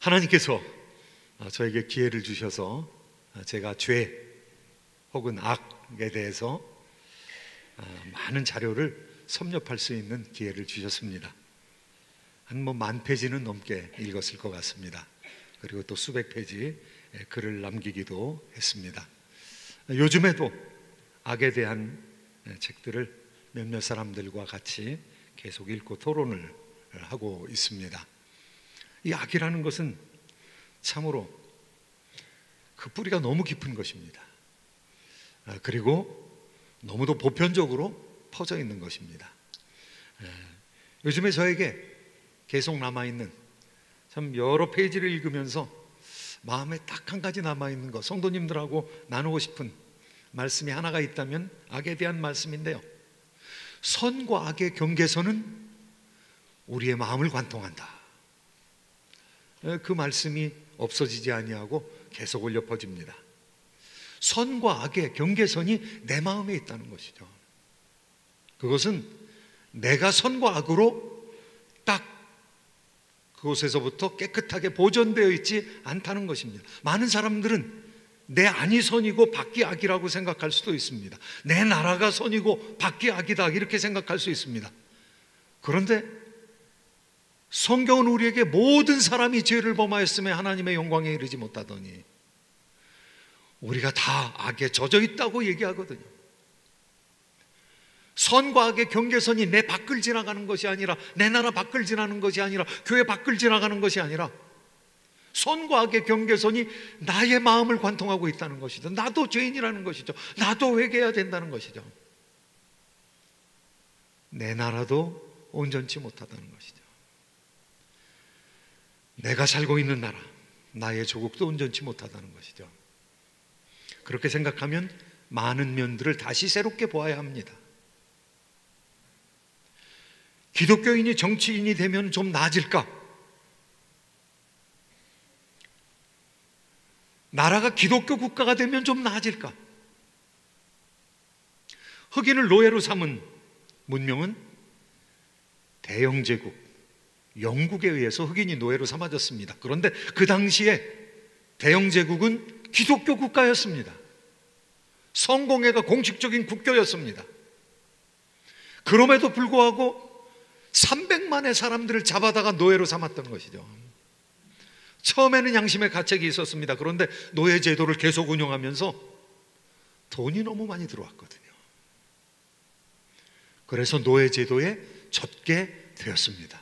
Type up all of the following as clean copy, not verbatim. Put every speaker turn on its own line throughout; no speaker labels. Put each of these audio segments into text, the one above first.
하나님께서 저에게 기회를 주셔서 제가 죄 혹은 악에 대해서 많은 자료를 섭렵할 수 있는 기회를 주셨습니다. 한 10,000페이지는 넘게 읽었을 것 같습니다. 그리고 또 수백 페이지 글을 남기기도 했습니다. 요즘에도 악에 대한 책들을 몇몇 사람들과 같이 계속 읽고 토론을 하고 있습니다. 이 악이라는 것은 참으로 그 뿌리가 너무 깊은 것입니다. 그리고 너무도 보편적으로 퍼져 있는 것입니다. 요즘에 저에게 계속 남아있는, 참 여러 페이지를 읽으면서 마음에 딱 한 가지 남아있는 것, 성도님들하고 나누고 싶은 말씀이 하나가 있다면 악에 대한 말씀인데요, 선과 악의 경계선은 우리의 마음을 관통한다. 그 말씀이 없어지지 아니하고 계속 울려 퍼집니다. 선과 악의 경계선이 내 마음에 있다는 것이죠. 그것은 내가 선과 악으로 딱 그곳에서부터 깨끗하게 보존되어 있지 않다는 것입니다. 많은 사람들은 내 안이 선이고 밖이 악이라고 생각할 수도 있습니다. 내 나라가 선이고 밖이 악이다, 이렇게 생각할 수 있습니다. 그런데 성경은 우리에게 모든 사람이 죄를 범하였음에 하나님의 영광에 이르지 못하더니 우리가 다 악에 젖어 있다고 얘기하거든요. 선과 악의 경계선이 내 밖을 지나가는 것이 아니라, 내 나라 밖을 지나는 것이 아니라, 교회 밖을 지나가는 것이 아니라, 선과 악의 경계선이 나의 마음을 관통하고 있다는 것이죠. 나도 죄인이라는 것이죠. 나도 회개해야 된다는 것이죠. 내 나라도 온전치 못하다는 것이죠. 내가 살고 있는 나라, 나의 조국도 온전치 못하다는 것이죠. 그렇게 생각하면 많은 면들을 다시 새롭게 보아야 합니다. 기독교인이 정치인이 되면 좀 나아질까? 나라가 기독교 국가가 되면 좀 나아질까? 흑인을 노예로 삼은 문명은 대영제국 영국에 의해서 흑인이 노예로 삼아졌습니다. 그런데 그 당시에 대영제국은 기독교 국가였습니다. 성공회가 공식적인 국교였습니다. 그럼에도 불구하고 300만의 사람들을 잡아다가 노예로 삼았던 것이죠. 처음에는 양심의 가책이 있었습니다. 그런데 노예 제도를 계속 운영하면서 돈이 너무 많이 들어왔거든요. 그래서 노예 제도에 젖게 되었습니다.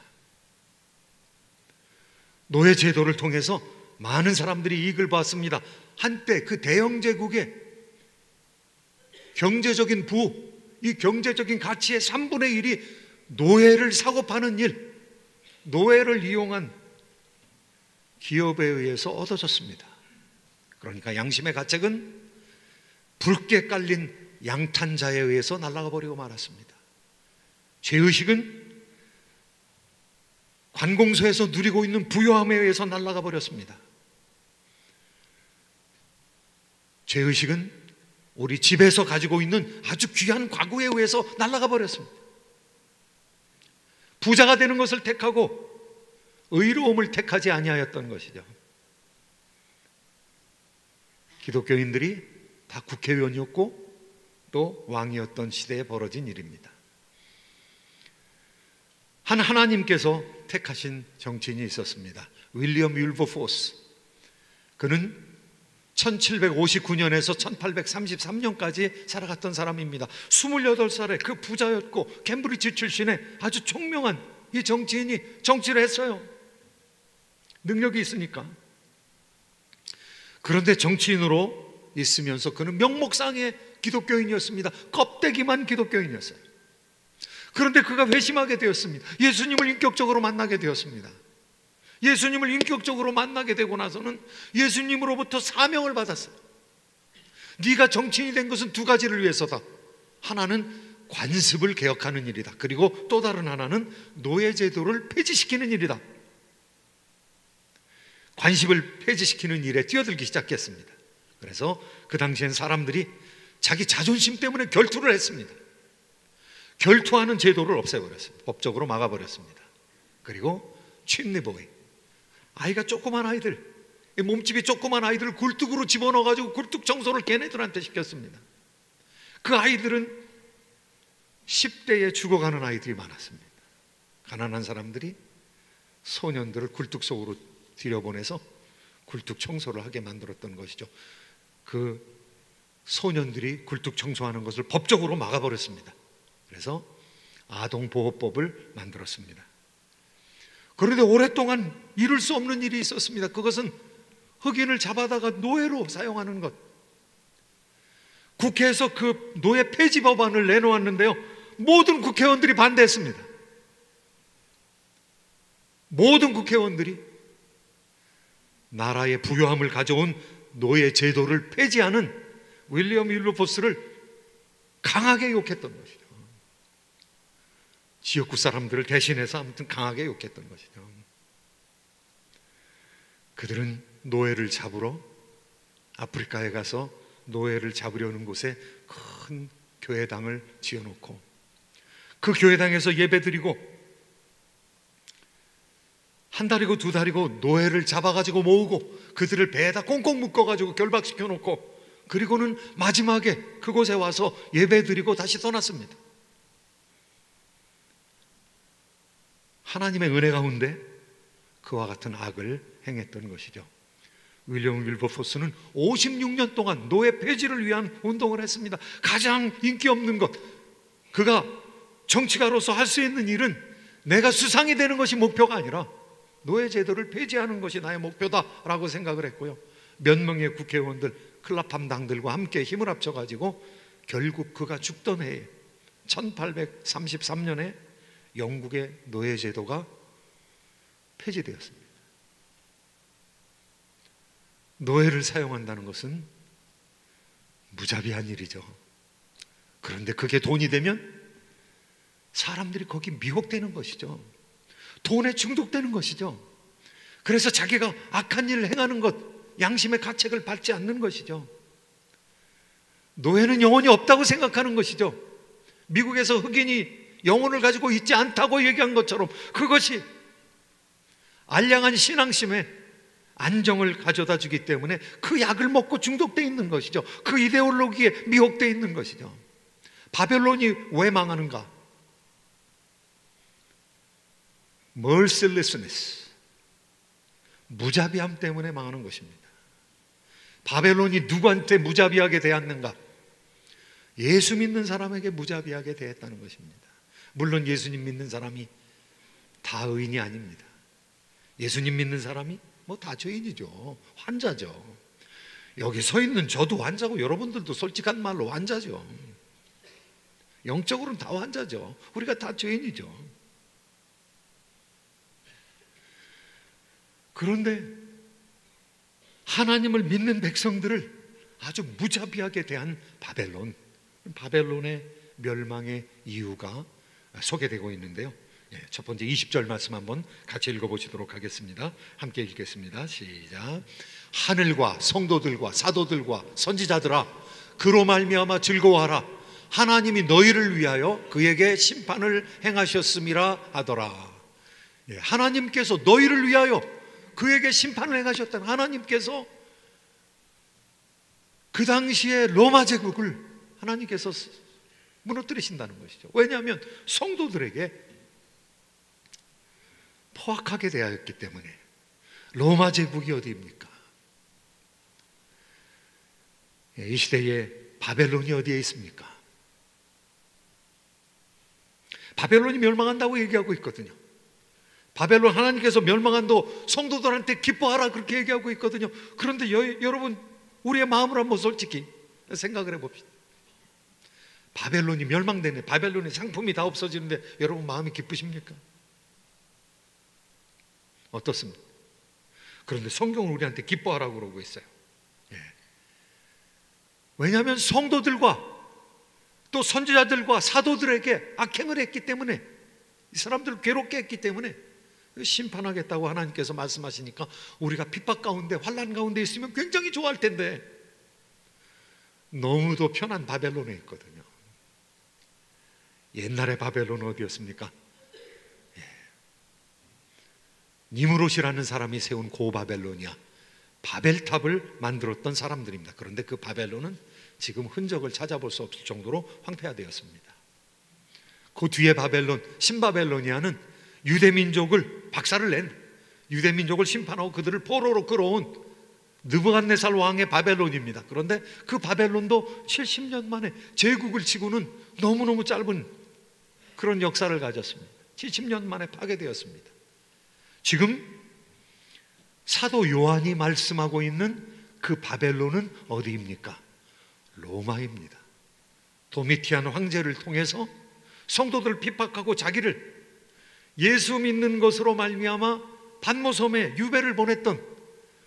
노예 제도를 통해서 많은 사람들이 이익을 봤습니다. 한때 그 대영제국의 경제적인 부, 이 경제적인 가치의 3분의 1이 노예를 사고 파는 일, 노예를 이용한 기업에 의해서 얻어졌습니다. 그러니까 양심의 가책은 붉게 깔린 양탄자에 의해서 날아가 버리고 말았습니다. 죄의식은 관공서에서 누리고 있는 부요함에 의해서 날아가 버렸습니다. 죄의식은 우리 집에서 가지고 있는 아주 귀한 가구에 의해서 날아가 버렸습니다. 부자가 되는 것을 택하고 의로움을 택하지 아니하였던 것이죠. 기독교인들이 다 국회의원이었고 또 왕이었던 시대에 벌어진 일입니다. 하나님께서 택하신 정치인이 있었습니다. 윌리엄 윌버포스. 그는 1759년에서 1833년까지 살아갔던 사람입니다. 28살에 그 부자였고 캠브리지 출신의 아주 총명한 이 정치인이 정치를 했어요. 능력이 있으니까. 그런데 정치인으로 있으면서 그는 명목상의 기독교인이었습니다. 껍데기만 기독교인이었어요. 그런데 그가 회심하게 되었습니다. 예수님을 인격적으로 만나게 되었습니다. 예수님을 인격적으로 만나게 되고 나서는 예수님으로부터 사명을 받았어요. 네가 정치인이 된 것은 두 가지를 위해서다. 하나는 관습을 개혁하는 일이다. 그리고 또 다른 하나는 노예제도를 폐지시키는 일이다. 관습을 폐지시키는 일에 뛰어들기 시작했습니다. 그래서 그 당시엔 사람들이 자기 자존심 때문에 결투를 했습니다. 결투하는 제도를 없애버렸습니다. 법적으로 막아버렸습니다. 그리고 칩니보이, 아이가 조그만 아이들, 몸집이 조그만 아이들을 굴뚝으로 집어넣어가지고 굴뚝 청소를 걔네들한테 시켰습니다. 그 아이들은 10대에 죽어가는 아이들이 많았습니다. 가난한 사람들이 소년들을 굴뚝 속으로 들여보내서 굴뚝 청소를 하게 만들었던 것이죠. 그 소년들이 굴뚝 청소하는 것을 법적으로 막아버렸습니다. 그래서 아동보호법을 만들었습니다. 그런데 오랫동안 이룰 수 없는 일이 있었습니다. 그것은 흑인을 잡아다가 노예로 사용하는 것. 국회에서 그 노예 폐지 법안을 내놓았는데요, 모든 국회의원들이 반대했습니다. 모든 국회의원들이 나라의 부유함을 가져온 노예 제도를 폐지하는 윌리엄 윌버포스를 강하게 욕했던 것이죠. 지역구 사람들을 대신해서 아무튼 강하게 욕했던 것이죠. 그들은 노예를 잡으러 아프리카에 가서 노예를 잡으려는 곳에 큰 교회당을 지어놓고 그 교회당에서 예배드리고 한 달이고 두 달이고 노예를 잡아가지고 모으고 그들을 배에다 꽁꽁 묶어가지고 결박시켜 놓고 그리고는 마지막에 그곳에 와서 예배드리고 다시 떠났습니다. 하나님의 은혜 가운데 그와 같은 악을 행했던 것이죠. 윌리엄 윌버포스는 56년 동안 노예 폐지를 위한 운동을 했습니다. 가장 인기 없는 것, 그가 정치가로서 할 수 있는 일은 내가 수상이 되는 것이 목표가 아니라 노예 제도를 폐지하는 것이 나의 목표다라고 생각을 했고요. 몇 명의 국회의원들, 클라팜 당들과 함께 힘을 합쳐가지고 결국 그가 죽던 해에 1833년에 영국의 노예 제도가 폐지되었습니다. 노예를 사용한다는 것은 무자비한 일이죠. 그런데 그게 돈이 되면 사람들이 거기 미혹되는 것이죠. 돈에 중독되는 것이죠. 그래서 자기가 악한 일을 행하는 것, 양심의 가책을 받지 않는 것이죠. 노예는 영혼이 없다고 생각하는 것이죠. 미국에서 흑인이 영혼을 가지고 있지 않다고 얘기한 것처럼 그것이 알량한 신앙심에 안정을 가져다 주기 때문에 그 약을 먹고 중독되어 있는 것이죠. 그 이데올로기에 미혹되어 있는 것이죠. 바벨론이 왜 망하는가? mercilessness, 무자비함 때문에 망하는 것입니다. 바벨론이 누구한테 무자비하게 대했는가? 예수 믿는 사람에게 무자비하게 대했다는 것입니다. 물론 예수님 믿는 사람이 다 의인이 아닙니다. 예수님 믿는 사람이 뭐 다 죄인이죠. 환자죠. 여기 서 있는 저도 환자고 여러분들도 솔직한 말로 환자죠. 영적으로는 다 환자죠. 우리가 다 죄인이죠. 그런데 하나님을 믿는 백성들을 아주 무자비하게 대한 바벨론의 멸망의 이유가 소개되고 있는데요. 첫 번째 20절 말씀 한번 같이 읽어보시도록 하겠습니다. 함께 읽겠습니다. 시작. 하늘과 성도들과 사도들과 선지자들아, 그로 말미암아 즐거워하라. 하나님이 너희를 위하여 그에게 심판을 행하셨음이라 하더라. 하나님께서 너희를 위하여 그에게 심판을 행하셨다는, 하나님께서 그 당시에 로마 제국을 하나님께서 무너뜨리신다는 것이죠. 왜냐하면 성도들에게 포악하게 대하였기 때문에. 로마 제국이 어디입니까? 이 시대에 바벨론이 어디에 있습니까? 바벨론이 멸망한다고 얘기하고 있거든요. 바벨론 하나님께서 멸망한다고 성도들한테 기뻐하라 그렇게 얘기하고 있거든요. 그런데 여러분, 우리의 마음을 한번 솔직히 생각을 해봅시다. 바벨론이 멸망되네, 바벨론의 상품이 다 없어지는데 여러분 마음이 기쁘십니까? 어떻습니까? 그런데 성경은 우리한테 기뻐하라고 그러고 있어요. 왜냐하면 성도들과 또 선지자들과 사도들에게 악행을 했기 때문에, 이 사람들을 괴롭게 했기 때문에 심판하겠다고 하나님께서 말씀하시니까 우리가 핍박 가운데, 환난 가운데 있으면 굉장히 좋아할 텐데 너무도 편한 바벨론에 있거든요. 옛날의 바벨론은 어디였습니까? 니무롯이라는 사람이 세운 고바벨론이야. 바벨탑을 만들었던 사람들입니다. 그런데 그 바벨론은 지금 흔적을 찾아볼 수 없을 정도로 황폐화되었습니다. 그 뒤에 바벨론, 신바벨로니아는 유대민족을 박살을 낸, 유대민족을 심판하고 그들을 포로로 끌어온 느부갓네살 왕의 바벨론입니다. 그런데 그 바벨론도 70년 만에 제국을 치고는 너무너무 짧은 그런 역사를 가졌습니다. 70년 만에 파괴되었습니다. 지금 사도 요한이 말씀하고 있는 그 바벨론은 어디입니까? 로마입니다. 도미티안 황제를 통해서 성도들을 핍박하고 자기를 예수 믿는 것으로 말미암아 반모섬에 유배를 보냈던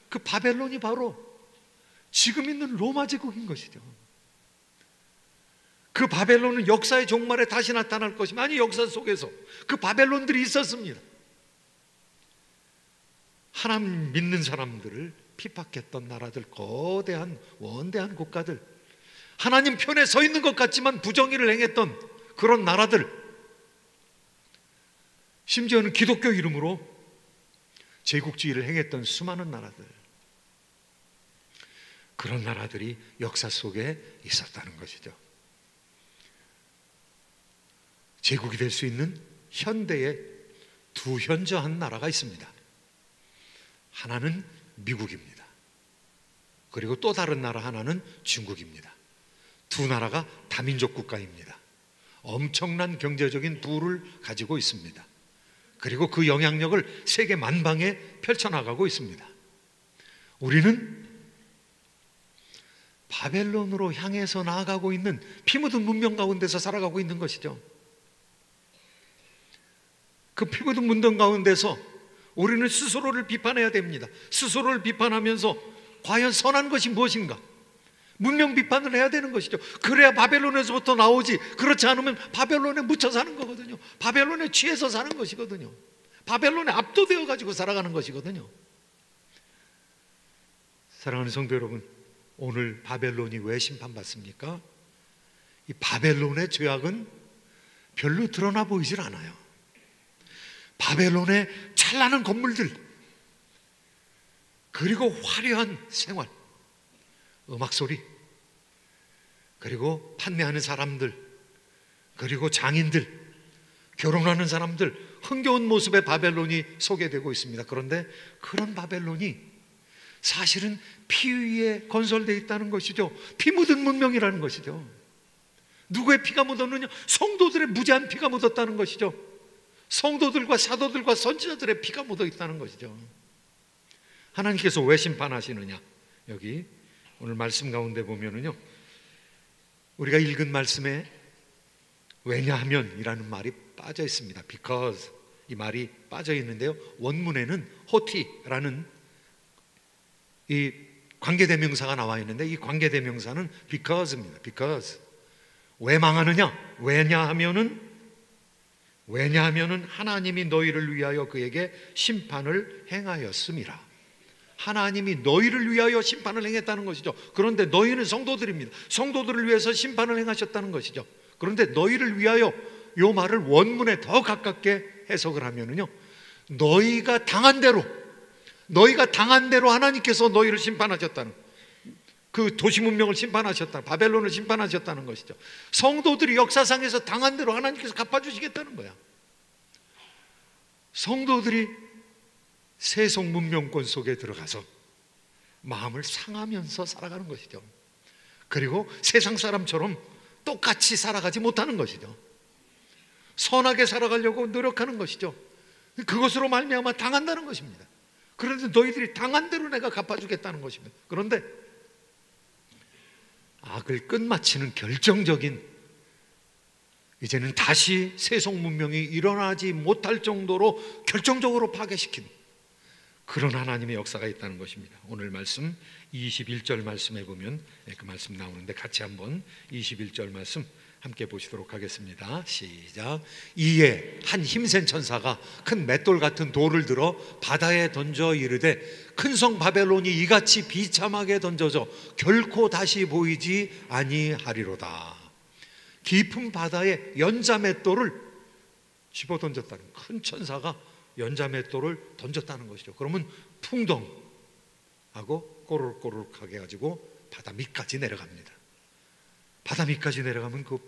그 바벨론이 바로 지금 있는 로마 제국인 것이죠. 그 바벨론은 역사의 종말에 다시 나타날 것이며, 아니 역사 속에서 그 바벨론들이 있었습니다. 하나님 믿는 사람들을 핍박했던 나라들, 거대한 원대한 국가들, 하나님 편에 서 있는 것 같지만 부정의를 행했던 그런 나라들, 심지어는 기독교 이름으로 제국주의를 행했던 수많은 나라들, 그런 나라들이 역사 속에 있었다는 것이죠. 제국이 될 수 있는 현대에 두 현저한 나라가 있습니다. 하나는 미국입니다. 그리고 또 다른 나라 하나는 중국입니다. 두 나라가 다민족 국가입니다. 엄청난 경제적인 부를 가지고 있습니다. 그리고 그 영향력을 세계 만방에 펼쳐나가고 있습니다. 우리는 바벨론으로 향해서 나아가고 있는 피 묻은 문명 가운데서 살아가고 있는 것이죠. 그 피 묻은 문명 가운데서 우리는 스스로를 비판해야 됩니다. 스스로를 비판하면서 과연 선한 것이 무엇인가? 문명 비판을 해야 되는 것이죠. 그래야 바벨론에서부터 나오지, 그렇지 않으면 바벨론에 묻혀 사는 거거든요. 바벨론에 취해서 사는 것이거든요. 바벨론에 압도되어 가지고 살아가는 것이거든요. 사랑하는 성도 여러분, 오늘 바벨론이 왜 심판받습니까? 이 바벨론의 죄악은 별로 드러나 보이질 않아요. 바벨론의 찬란한 건물들, 그리고 화려한 생활, 음악소리, 그리고 판매하는 사람들, 그리고 장인들, 결혼하는 사람들, 흥겨운 모습의 바벨론이 소개되고 있습니다. 그런데 그런 바벨론이 사실은 피 위에 건설되어 있다는 것이죠. 피 묻은 문명이라는 것이죠. 누구의 피가 묻었느냐? 성도들의 무지한 피가 묻었다는 것이죠. 성도들과 사도들과 선지자들의 피가 묻어 있다는 것이죠. 하나님께서 왜 심판하시느냐? 여기 오늘 말씀 가운데 보면은요, 우리가 읽은 말씀에 왜냐하면이라는 말이 빠져 있습니다. because 이 말이 빠져 있는데요, 원문에는 호티라는 이 관계대명사가 나와 있는데, 이 관계대명사는 because입니다. because. 왜 망하느냐? 왜냐하면은 하나님이 너희를 위하여 그에게 심판을 행하였음이라. 하나님이 너희를 위하여 심판을 행했다는 것이죠. 그런데 너희는 성도들입니다. 성도들을 위해서 심판을 행하셨다는 것이죠. 그런데 너희를 위하여, 이 말을 원문에 더 가깝게 해석을 하면은요, 너희가 당한 대로 하나님께서 너희를 심판하셨다는, 그 도시 문명을 심판하셨다, 바벨론을 심판하셨다는 것이죠. 성도들이 역사상에서 당한 대로 하나님께서 갚아주시겠다는 거야. 성도들이 세속 문명권 속에 들어가서 마음을 상하면서 살아가는 것이죠. 그리고 세상 사람처럼 똑같이 살아가지 못하는 것이죠. 선하게 살아가려고 노력하는 것이죠. 그것으로 말미암아 당한다는 것입니다. 그런데 너희들이 당한 대로 내가 갚아주겠다는 것입니다. 그런데 악을 끝마치는 결정적인, 이제는 다시 세속 문명이 일어나지 못할 정도로 결정적으로 파괴시킨 그런 하나님의 역사가 있다는 것입니다. 오늘 말씀 21절 말씀에 보면 그 말씀 나오는데, 같이 한번 21절 말씀 함께 보시도록 하겠습니다. 시작. 이에 한 힘센 천사가 큰 맷돌 같은 돌을 들어 바다에 던져 이르되, 큰 성 바벨론이 이같이 비참하게 던져져 결코 다시 보이지 아니하리로다. 깊은 바다에 연자 맷돌을 집어 던졌다는, 큰 천사가 연자맷돌을 던졌다는 것이죠. 그러면 풍덩 하고 꼬르륵꼬르륵하게 해가지고 바다 밑까지 내려갑니다. 바다 밑까지 내려가면 그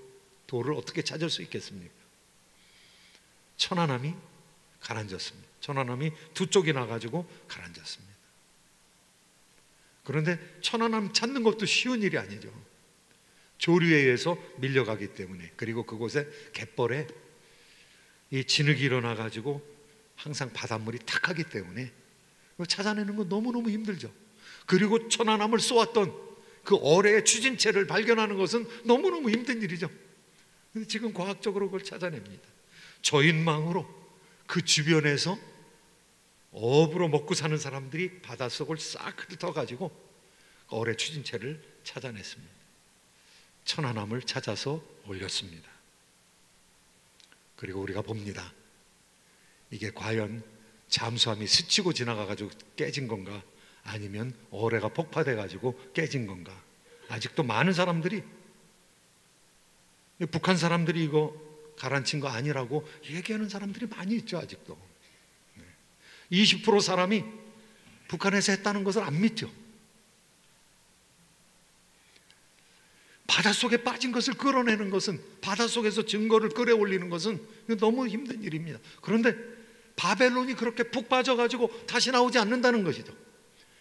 돌을 어떻게 찾을 수 있겠습니까? 천안함이 가라앉았습니다. 천안함이 두 쪽이 나가지고 가라앉았습니다. 그런데 천안함 찾는 것도 쉬운 일이 아니죠. 조류에 의해서 밀려가기 때문에, 그리고 그곳에 갯벌에 이 진흙이 일어나가지고 항상 바닷물이 탁하기 때문에 찾아내는 건 너무너무 힘들죠. 그리고 천안함을 쏘았던 그 어뢰의 추진체를 발견하는 것은 너무너무 힘든 일이죠. 근데 지금 과학적으로 그걸 찾아냅니다. 저인망으로 그 주변에서 어부로 먹고 사는 사람들이 바닷속을 싹 훑어가지고 어뢰 추진체를 찾아냈습니다. 천안함을 찾아서 올렸습니다. 그리고 우리가 봅니다. 이게 과연 잠수함이 스치고 지나가가지고 깨진 건가, 아니면 어뢰가 폭파돼가지고 깨진 건가. 아직도 많은 사람들이, 북한 사람들이 이거 가라앉힌 거 아니라고 얘기하는 사람들이 많이 있죠. 아직도 20% 사람이 북한에서 했다는 것을 안 믿죠. 바닷속에 빠진 것을 끌어내는 것은, 바닷속에서 증거를 끌어올리는 것은 너무 힘든 일입니다. 그런데 바벨론이 그렇게 푹 빠져가지고 다시 나오지 않는다는 것이죠.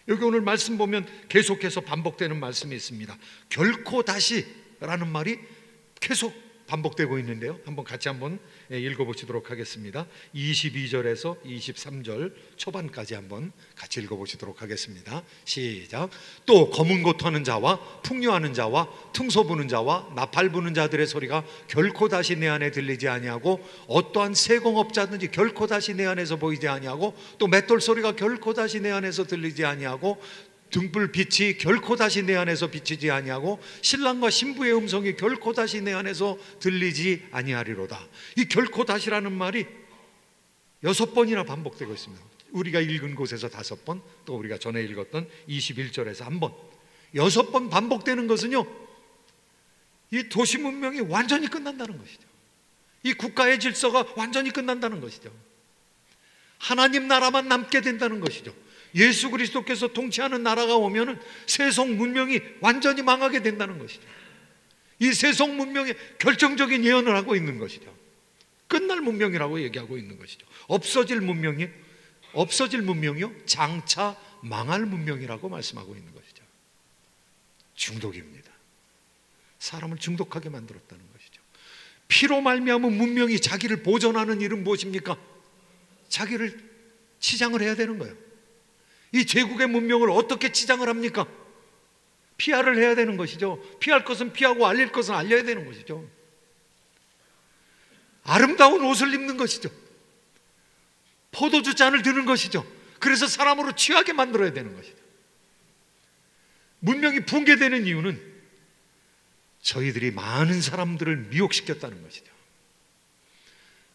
여기 오늘 말씀 보면 계속해서 반복되는 말씀이 있습니다. 결코 다시라는 말이 계속 반복되고 있는데요, 한번 같이 한번 읽어보시도록 하겠습니다. 22절에서 23절 초반까지 한번 같이 읽어보시도록 하겠습니다. 시작. 또 검은 고토하는 자와 풍요하는 자와 퉁소 부는 자와 나팔 부는 자들의 소리가 결코 다시 내 안에 들리지 아니하고, 어떠한 세공업자든지 결코 다시 내 안에서 보이지 아니하고, 또 맷돌 소리가 결코 다시 내 안에서 들리지 아니하고, 등불 빛이 결코 다시 내 안에서 비치지 아니하고, 신랑과 신부의 음성이 결코 다시 내 안에서 들리지 아니하리로다. 이 결코 다시라는 말이 6번이나 반복되고 있습니다. 우리가 읽은 곳에서 5번, 또 우리가 전에 읽었던 21절에서 1번, 6번 반복되는 것은요, 이 도시 문명이 완전히 끝난다는 것이죠. 이 국가의 질서가 완전히 끝난다는 것이죠. 하나님 나라만 남게 된다는 것이죠. 예수 그리스도께서 통치하는 나라가 오면은 세속 문명이 완전히 망하게 된다는 것이죠. 이 세속 문명의 결정적인 예언을 하고 있는 것이죠. 끝날 문명이라고 얘기하고 있는 것이죠. 없어질 문명이요, 장차 망할 문명이라고 말씀하고 있는 것이죠. 중독입니다. 사람을 중독하게 만들었다는 것이죠. 피로 말미암은 문명이 자기를 보존하는 일은 무엇입니까? 자기를 치장을 해야 되는 거예요. 이 제국의 문명을 어떻게 치장을 합니까? PR을 해야 되는 것이죠. 피할 것은 피하고 알릴 것은 알려야 되는 것이죠. 아름다운 옷을 입는 것이죠. 포도주 잔을 드는 것이죠. 그래서 사람으로 취하게 만들어야 되는 것이죠. 문명이 붕괴되는 이유는 저희들이 많은 사람들을 미혹시켰다는 것이죠.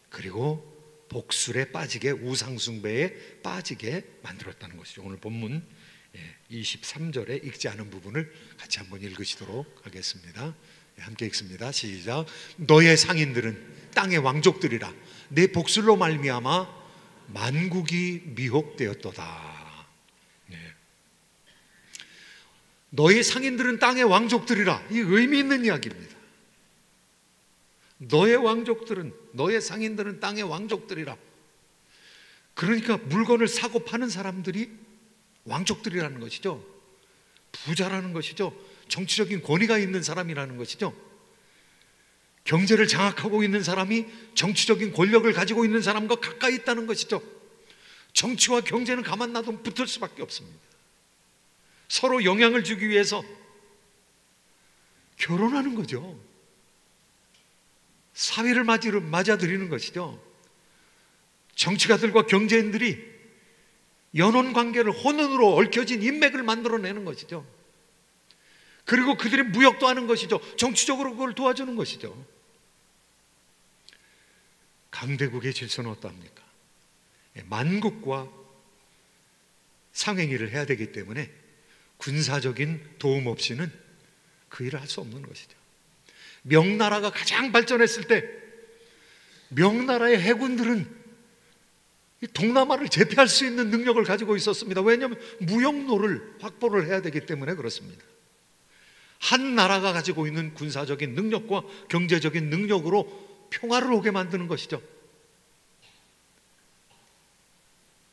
그리고 복술에 빠지게, 우상숭배에 빠지게 만들었다는 것이죠. 오늘 본문 23절에 읽지 않은 부분을 같이 한번 읽으시도록 하겠습니다. 함께 읽습니다. 시작. 너의 상인들은 땅의 왕족들이라. 내 복술로 말미암아 만국이 미혹되었도다. 너의 상인들은 땅의 왕족들이라. 이 의미 있는 이야기입니다. 너의 왕족들은, 너의 상인들은 땅의 왕족들이라. 그러니까 물건을 사고 파는 사람들이 왕족들이라는 것이죠. 부자라는 것이죠. 정치적인 권위가 있는 사람이라는 것이죠. 경제를 장악하고 있는 사람이 정치적인 권력을 가지고 있는 사람과 가까이 있다는 것이죠. 정치와 경제는 가만 놔두면 붙을 수밖에 없습니다. 서로 영향을 주기 위해서 결혼하는 거죠. 사회를 맞아들이는 것이죠. 정치가들과 경제인들이 연혼관계를 혼혼으로 얽혀진 인맥을 만들어내는 것이죠. 그리고 그들이 무역도 하는 것이죠. 정치적으로 그걸 도와주는 것이죠. 강대국의 질서는 어떠합니까? 만국과 상행위를 해야 되기 때문에 군사적인 도움 없이는 그 일을 할 수 없는 것이죠. 명나라가 가장 발전했을 때 명나라의 해군들은 이 동남아를 제패할 수 있는 능력을 가지고 있었습니다. 왜냐하면 무역로를 확보를 해야 되기 때문에 그렇습니다. 한 나라가 가지고 있는 군사적인 능력과 경제적인 능력으로 평화를 오게 만드는 것이죠.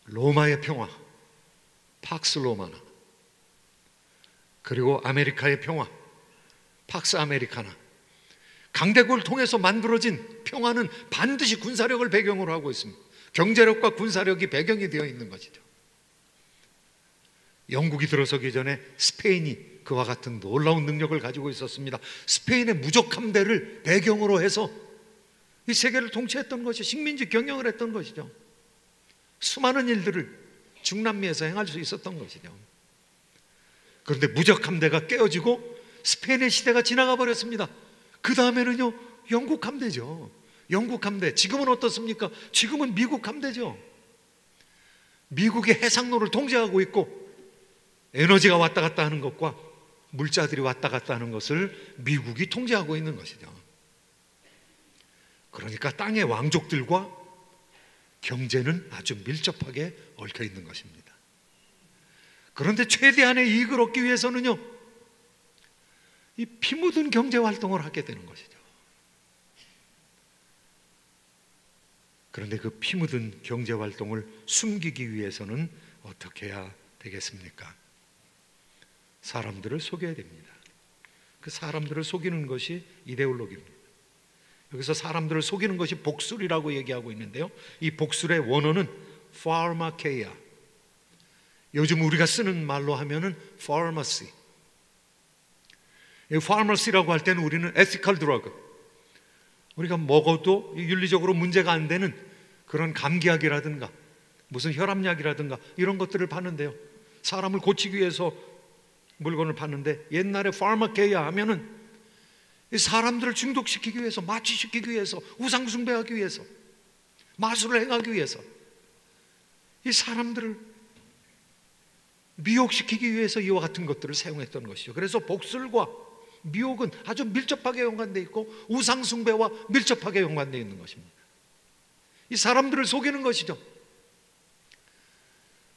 로마의 평화, 팍스 로마나, 그리고 아메리카의 평화, 팍스 아메리카나. 강대국을 통해서 만들어진 평화는 반드시 군사력을 배경으로 하고 있습니다. 경제력과 군사력이 배경이 되어 있는 것이죠. 영국이 들어서기 전에 스페인이 그와 같은 놀라운 능력을 가지고 있었습니다. 스페인의 무적함대를 배경으로 해서 이 세계를 통치했던 것이, 식민지 경영을 했던 것이죠. 수많은 일들을 중남미에서 행할 수 있었던 것이죠. 그런데 무적함대가 깨어지고 스페인의 시대가 지나가 버렸습니다. 그 다음에는요, 영국 함대죠. 영국 함대. 지금은 어떻습니까? 지금은 미국 함대죠. 미국이 해상로를 통제하고 있고 에너지가 왔다 갔다 하는 것과 물자들이 왔다 갔다 하는 것을 미국이 통제하고 있는 것이죠. 그러니까 땅의 왕족들과 경제는 아주 밀접하게 얽혀 있는 것입니다. 그런데 최대한의 이익을 얻기 위해서는요, 이 피 묻은 경제 활동을 하게 되는 것이죠. 그런데 그 피 묻은 경제 활동을 숨기기 위해서는 어떻게 해야 되겠습니까? 사람들을 속여야 됩니다. 그 사람들을 속이는 것이 이데올로기입니다. 여기서 사람들을 속이는 것이 복술이라고 얘기하고 있는데요, 이 복술의 원어는 pharmakeia. 요즘 우리가 쓰는 말로 하면은 pharmacy. 이 pharmacy라고 할 때는 우리는 ethical drug, 우리가 먹어도 윤리적으로 문제가 안 되는 그런 감기약이라든가 무슨 혈압약이라든가 이런 것들을 파는데요, 사람을 고치기 위해서 물건을 파는데, 옛날에 pharmakeia 하면은 사람들을 중독시키기 위해서, 마취시키기 위해서, 우상숭배하기 위해서, 마술을 행하기 위해서, 이 사람들을 미혹시키기 위해서 이와 같은 것들을 사용했던 것이죠. 그래서 복술과 미혹은 아주 밀접하게 연관되어 있고 우상숭배와 밀접하게 연관되어 있는 것입니다. 이 사람들을 속이는 것이죠.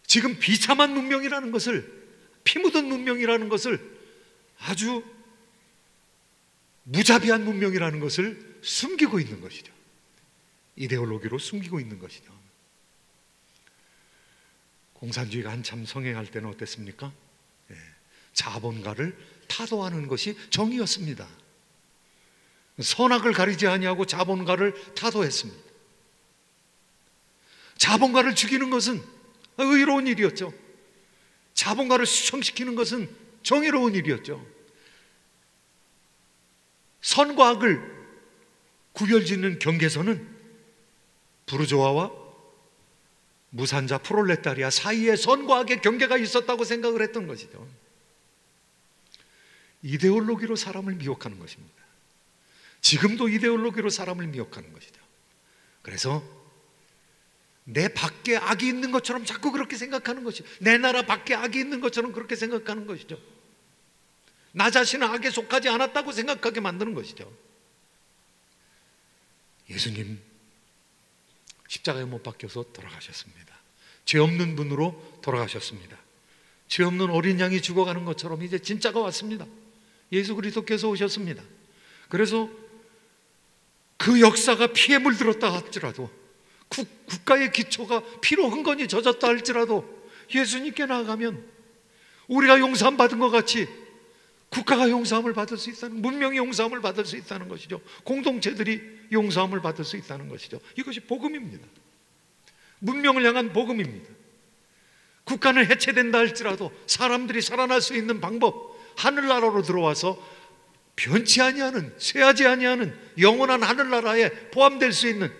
지금 비참한 문명이라는 것을, 피 묻은 문명이라는 것을, 아주 무자비한 문명이라는 것을 숨기고 있는 것이죠. 이데올로기로 숨기고 있는 것이죠. 공산주의가 한참 성행할 때는 어땠습니까? 자본가를 타도하는 것이 정의였습니다. 선악을 가리지 아니하고 자본가를 타도했습니다. 자본가를 죽이는 것은 의로운 일이었죠. 자본가를 수청시키는 것은 정의로운 일이었죠. 선과 악을 구별짓는 경계선은 부르조아와 무산자 프롤레타리아 사이에 선과 악의 경계가 있었다고 생각을 했던 것이죠. 이데올로기로 사람을 미혹하는 것입니다. 지금도 이데올로기로 사람을 미혹하는 것이죠. 그래서 내 밖에 악이 있는 것처럼 자꾸 그렇게 생각하는 것이죠. 내 나라 밖에 악이 있는 것처럼 그렇게 생각하는 것이죠. 나 자신은 악에 속하지 않았다고 생각하게 만드는 것이죠. 예수님 십자가에 못 박혀서 돌아가셨습니다. 죄 없는 분으로 돌아가셨습니다. 죄 없는 어린 양이 죽어가는 것처럼 이제 진짜가 왔습니다. 예수 그리스도께서 오셨습니다. 그래서 그 역사가 피에 물들었다 할지라도, 국가의 기초가 피로 흥건히 젖었다 할지라도 예수님께 나아가면 우리가 용서함 받은 것 같이 국가가 용서함을 받을 수 있다는, 문명이 용서함을 받을 수 있다는 것이죠. 공동체들이 용서함을 받을 수 있다는 것이죠. 이것이 복음입니다. 문명을 향한 복음입니다. 국가는 해체된다 할지라도 사람들이 살아날 수 있는 방법, 하늘나라로 들어와서 변치 아니하는, 쇠하지 아니하는 영원한 하늘나라에 포함될 수 있는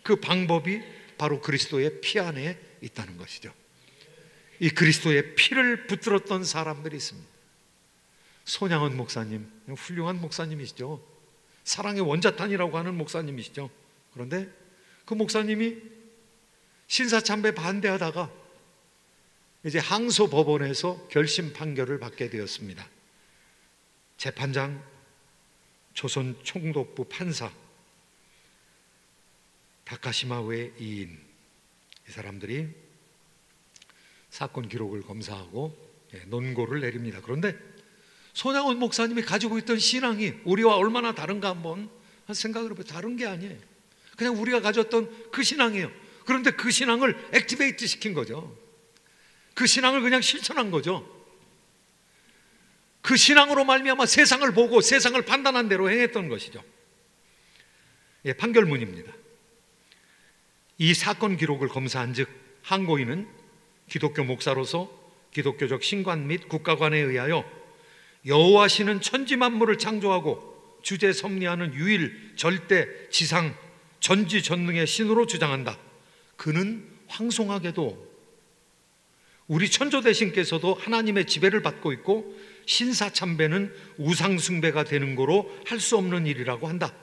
그 방법이 바로 그리스도의 피 안에 있다는 것이죠. 이 그리스도의 피를 붙들었던 사람들이 있습니다. 손양원 목사님, 훌륭한 목사님이시죠. 사랑의 원자탄이라고 하는 목사님이시죠. 그런데 그 목사님이 신사참배 반대하다가 이제 항소법원에서 결심 판결을 받게 되었습니다. 재판장, 조선 총독부 판사, 다카시마우의 이인, 이 사람들이 사건 기록을 검사하고 논고를 내립니다. 그런데 손양원 목사님이 가지고 있던 신앙이 우리와 얼마나 다른가 한번 생각을 해보세요. 다른 게 아니에요. 그냥 우리가 가졌던 그 신앙이에요. 그런데 그 신앙을 액티베이트 시킨 거죠. 그 신앙을 그냥 실천한 거죠. 그 신앙으로 말미암아 세상을 보고 세상을 판단한 대로 행했던 것이죠. 판결문입니다. 이 사건 기록을 검사한 즉 항고인은 기독교 목사로서 기독교적 신관 및 국가관에 의하여 여호와시는 천지 만물을 창조하고 주제 섭리하는 유일 절대 지상 전지전능의 신으로 주장한다. 그는 황송하게도 우리 천조대신께서도 하나님의 지배를 받고 있고 신사참배는 우상숭배가 되는 거로 할 수 없는 일이라고 한다.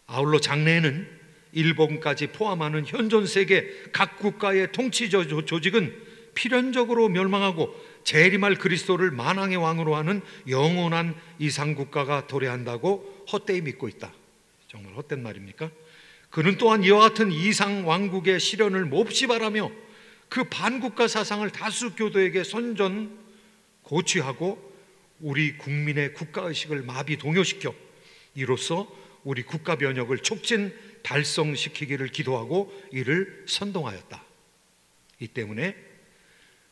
아울러 장래에는 일본까지 포함하는 현존세계 각 국가의 통치 조직은 필연적으로 멸망하고 재림할 그리스도를 만왕의 왕으로 하는 영원한 이상국가가 도래한다고 헛되이 믿고 있다. 정말 헛된 말입니까? 그는 또한 이와 같은 이상왕국의 실현을 몹시 바라며 그 반국가 사상을 다수 교도에게 선전 고취하고 우리 국민의 국가의식을 마비 동요시켜 이로써 우리 국가 변혁을 촉진 달성시키기를 기도하고 이를 선동하였다. 이 때문에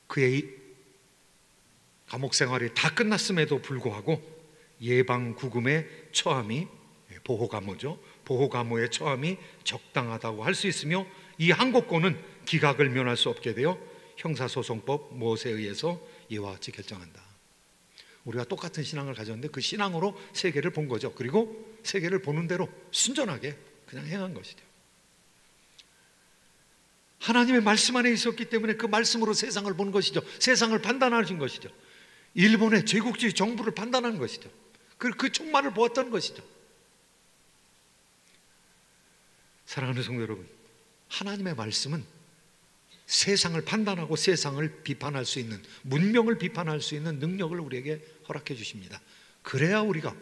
그의 감옥 생활이 다 끝났음에도 불구하고 예방 구금의 처함이 보호감호죠. 보호감호의 처함이 적당하다고 할 수 있으며 이 항고권은 기각을 면할 수 없게 되어 형사소송법 무엇에 의해서 이와 같이 결정한다. 우리가 똑같은 신앙을 가졌는데 그 신앙으로 세계를 본 거죠. 그리고 세계를 보는 대로 순전하게 그냥 행한 것이죠. 하나님의 말씀 안에 있었기 때문에 그 말씀으로 세상을 본 것이죠. 세상을 판단하신 것이죠. 일본의 제국주의 정부를 판단한 것이죠. 그 총말을 보았던 것이죠. 사랑하는 성도 여러분, 하나님의 말씀은 세상을 판단하고 세상을 비판할 수 있는, 문명을 비판할 수 있는 능력을 우리에게 허락해 주십니다. 그래야 우리가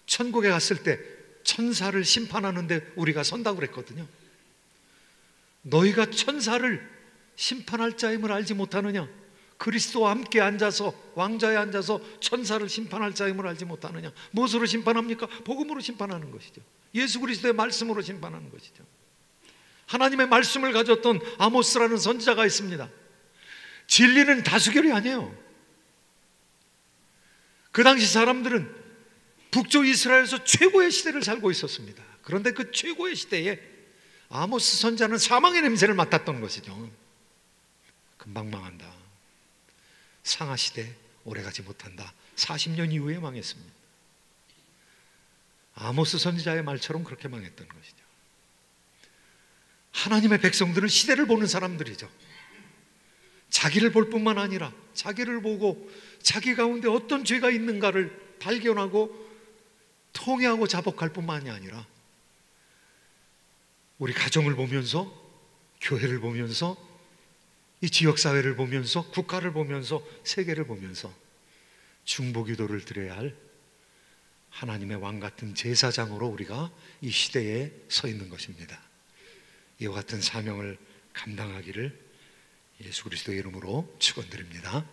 천국에 갔을 때 천사를 심판하는데 우리가 선다고 그랬거든요. 너희가 천사를 심판할 자임을 알지 못하느냐? 그리스도와 함께 앉아서 왕좌에 앉아서 천사를 심판할 자임을 알지 못하느냐? 무엇으로 심판합니까? 복음으로 심판하는 것이죠. 예수 그리스도의 말씀으로 심판하는 것이죠. 하나님의 말씀을 가졌던 아모스라는 선지자가 있습니다. 진리는 다수결이 아니에요. 그 당시 사람들은 북쪽 이스라엘에서 최고의 시대를 살고 있었습니다. 그런데 그 최고의 시대에 아모스 선지자는 사망의 냄새를 맡았던 것이죠. 금방 망한다. 상하시대 오래가지 못한다. 40년 이후에 망했습니다. 아모스 선지자의 말처럼 그렇게 망했던 것이죠. 하나님의 백성들은 시대를 보는 사람들이죠. 자기를 볼 뿐만 아니라 자기를 보고 자기 가운데 어떤 죄가 있는가를 발견하고 통회하고 자복할 뿐만이 아니라 우리 가정을 보면서, 교회를 보면서, 이 지역사회를 보면서, 국가를 보면서, 세계를 보면서 중보기도를 드려야 할 하나님의 왕같은 제사장으로 우리가 이 시대에 서 있는 것입니다. 이와 같은 사명을 감당하기를 예수 그리스도의 이름으로 축원드립니다.